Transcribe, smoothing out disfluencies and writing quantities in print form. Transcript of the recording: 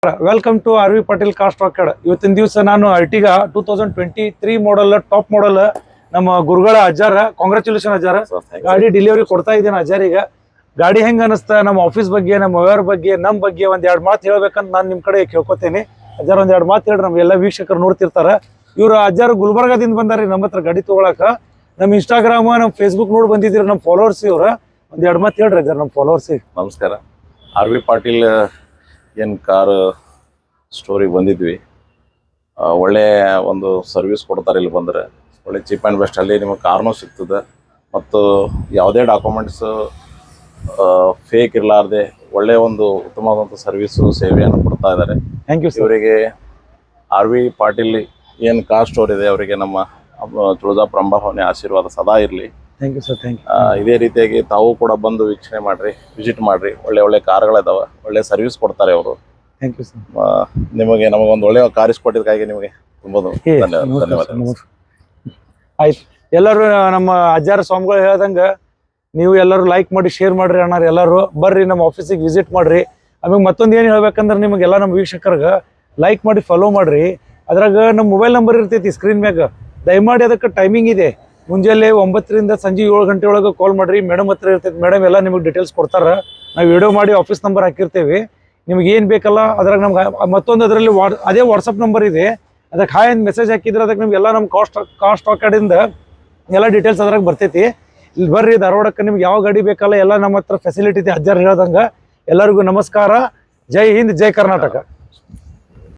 Welcome to R V Patil car stock yard. ಇವತ್ತಿನ ದಿವಸ ನಾನು ಅರ್ಟಿಗಾ 2023 ಮಾಡಲ್ ಟಾಪ್ ಮಾಡಲ್ ನಮ್ಮ ಗುರುಗಳ ಅಜ್ಜಾರ, ಕಾಂಗ್ರಾಚುಲೇಷನ್ ಅಜ್ಜಾರ. ಗಾಡಿ ಡೆಲಿವರಿ ಕೊಡ್ತಾ ಇದ್ದೀನಿ ಅಜ್ಜಾರೀಗ. ಗಾಡಿ ಹೆಂಗ ಅನಿಸ್ತಾ, ನಮ್ಮ ಆಫೀಸ್ ಬಗ್ಗೆ, ನಮ್ಮ ವ್ಯವಹಾರ ಬಗ್ಗೆ, ನಮ್ಮ ಬಗ್ಗೆ ಒಂದೆರಡು ಮಾತು ಹೇಳ್ಬೇಕಂತ ನಾನು ನಿಮ್ಮ ಕಡೆ ಕೇಳ್ಕೊತೇನೆ. ಅಜ್ಜಾರ ಒಂದೆರಡು ಮಾತು ಹೇಳ್ರಿ, ನಮ್ಗೆಲ್ಲ ವೀಕ್ಷಕರು ನೋಡ್ತಿರ್ತಾರ. ಇವ್ರು ಅಜ್ಜಾರು ಗುಲ್ಬರ್ಗಾದಿಂದ ಬಂದಾರಿ ನಮ್ಮ ಹತ್ರ ಗಾಡಿ ತೊಗೊಳಕ. ನಮ್ಮ ಇನ್ಸ್ಟಾಗ್ರಾಮ್, ನಮ್ಮ ಫೇಸ್ಬುಕ್ ನೋಡಿ ಬಂದಿದ್ದೀರಿ ನಮ್ಮ ಫಾಲೋವರ್ಸ್. ಇವ್ರ ಒಂದೆರಡು ಮಾತು ಹೇಳ್ರಿ ಅಜ್ಜಾರ ನಮ್ಮ ಫಾಲೋವರ್ಸಿಗೆ. ನಮಸ್ಕಾರ. ಆರ್ ವಿ ಪಾಟೀಲ್ ಏನು ಕಾರ್ ಸ್ಟೋರಿಗೆ ಬಂದಿದ್ವಿ. ಒಳ್ಳೆ ಒಂದು ಸರ್ವಿಸ್ ಕೊಡ್ತಾರೆ. ಇಲ್ಲಿ ಬಂದರೆ ಒಳ್ಳೆ ಚೀಪ್ ಆ್ಯಂಡ್ ಬೆಸ್ಟ್ ಅಲ್ಲಿ ನಿಮಗೆ ಕಾರ್ನೂ ಸಿಗ್ತದೆ. ಮತ್ತು ಯಾವುದೇ ಡಾಕ್ಯುಮೆಂಟ್ಸ್ ಫೇಕ್ ಇರಲಾರ್ದೆ ಒಳ್ಳೆ ಒಂದು ಉತ್ತಮವಾದಂಥ ಸರ್ವಿಸು ಸೇವೆಯನ್ನು ಕೊಡ್ತಾ ಇದ್ದಾರೆ. Thank you. ಇವರಿಗೆ ಆರ್ ವಿ ಪಾಟೀಲ್ ಏನು ಕಾರ್ ಸ್ಟೋರ್ ಇದೆ ಅವರಿಗೆ ನಮ್ಮ ತುಳಜಾಪುರ ಅಂಬಾಭವನಿ ಆಶೀರ್ವಾದ ಸದಾ ಇರಲಿ. Thank you sir. Thank you. ಇದೇ ರೀತಿಯಾಗಿ ತಾವು ಕೂಡ ಬಂದು ವೀಕ್ಷಣೆ ಮಾಡಿರಿ, ವಿಸಿಟ್ ಮಾಡಿರಿ. ಒಳ್ಳೆ ಒಳ್ಳೆ ಕಾರ್ಗಳಿದಾವೆ, ಒಳ್ಳೆ ಸರ್ವಿಸ್ ಕೊಡ್ತಾರೆ ಅವರು. Thank you sir. ನಮಗೊಂದು ಒಳ್ಳೆ ಕಾರಿಸ್ಕೊಟ್ಟಿದ್ದಕ್ಕಾಗಿ ನಿಮಗೆ ತುಂಬ ಧನ್ಯವಾದ. ಆಯ್ತು, ಎಲ್ಲರೂ ನಮ್ಮ ಅಜ್ಜಾರ ಸ್ವಾಮಿಗಳು ಹೇಳ್ದಂಗ ನೀವು ಎಲ್ಲರೂ ಲೈಕ್ ಮಾಡಿ, ಶೇರ್ ಮಾಡ್ರಿ ಅಣ್ಣಾರ. ಎಲ್ಲರೂ ಬರ್ರಿ ನಮ್ಮ ಆಫೀಸಿಗೆ ವಿಸಿಟ್ ಮಾಡ್ರಿ. ಆಮೇಲೆ ಮತ್ತೊಂದು ಏನು ಹೇಳ್ಬೇಕಂದ್ರೆ ನಿಮಗೆಲ್ಲ ನಮ್ಮ ವೀಕ್ಷಕರಿಗೆ ಲೈಕ್ ಮಾಡಿ, ಫಾಲೋ ಮಾಡ್ರಿ. ಅದ್ರಾಗ ನಮ್ಮ ಮೊಬೈಲ್ ನಂಬರ್ ಇರ್ತೈತಿ ಸ್ಕ್ರೀನ್ ಮ್ಯಾಗ. ದಯಮಾಡಿ ಅದಕ್ಕೆ ಟೈಮಿಂಗ್ ಇದೆ. ಮುಂಜಾನೆ 9 ರಿಂದ ಸಂಜೆ 7 ಗಂಟೆ ಒಳಗೆ ಕಾಲ್ ಮಾಡ್ರಿ. ಮೇಡಮ್ ಹತ್ರ ಇರ್ತೈತಿ. ಮೇಡಮ್ ಎಲ್ಲ ನಿಮಗೆ ಡೀಟೇಲ್ಸ್ ಕೊಡ್ತಾರೆ. ನಾವು ವಿಡಿಯೋ ಮಾಡಿ ಆಫೀಸ್ ನಂಬರ್ ಹಾಕಿರ್ತೇವೆ. ನಿಮ್ಗೆ ಏನು ಬೇಕಲ್ಲ ಅದ್ರಾಗ ನಮ್ಗೆ ಮತ್ತೊಂದು ಅದರಲ್ಲಿ ಅದೇ ವಾಟ್ಸಪ್ ನಂಬರ್ ಇದೆ. ಅದಕ್ಕೆ ಹಾಯ್ ಅಂತ ಮೆಸೇಜ್ ಹಾಕಿದ್ರೆ ಅದಕ್ಕೆ ನಿಮ್ಗೆಲ್ಲ ನಮ್ಮ ಕಾರ್ ಸ್ಟಾಕ್ ಯಾರ್ಡಿಂದ ಎಲ್ಲ ಡೀಟೇಲ್ಸ್ ಅದ್ರಾಗ ಬರ್ತೈತಿ. ಇಲ್ಲಿ ಬರ್ರಿ ಧಾರವಾಡಕ್ಕೆ. ನಿಮ್ಗೆ ಯಾವ ಗಾಡಿ ಬೇಕಲ್ಲ ಎಲ್ಲ ನಮ್ಮ ಹತ್ರ ಫೆಸಿಲಿಟಿ ಇದೆ ಅಜ್ಜಾರು ಹೇಳ್ದಂಗೆ. ಎಲ್ಲರಿಗೂ ನಮಸ್ಕಾರ. ಜೈ ಹಿಂದ್, ಜೈ ಕರ್ನಾಟಕ.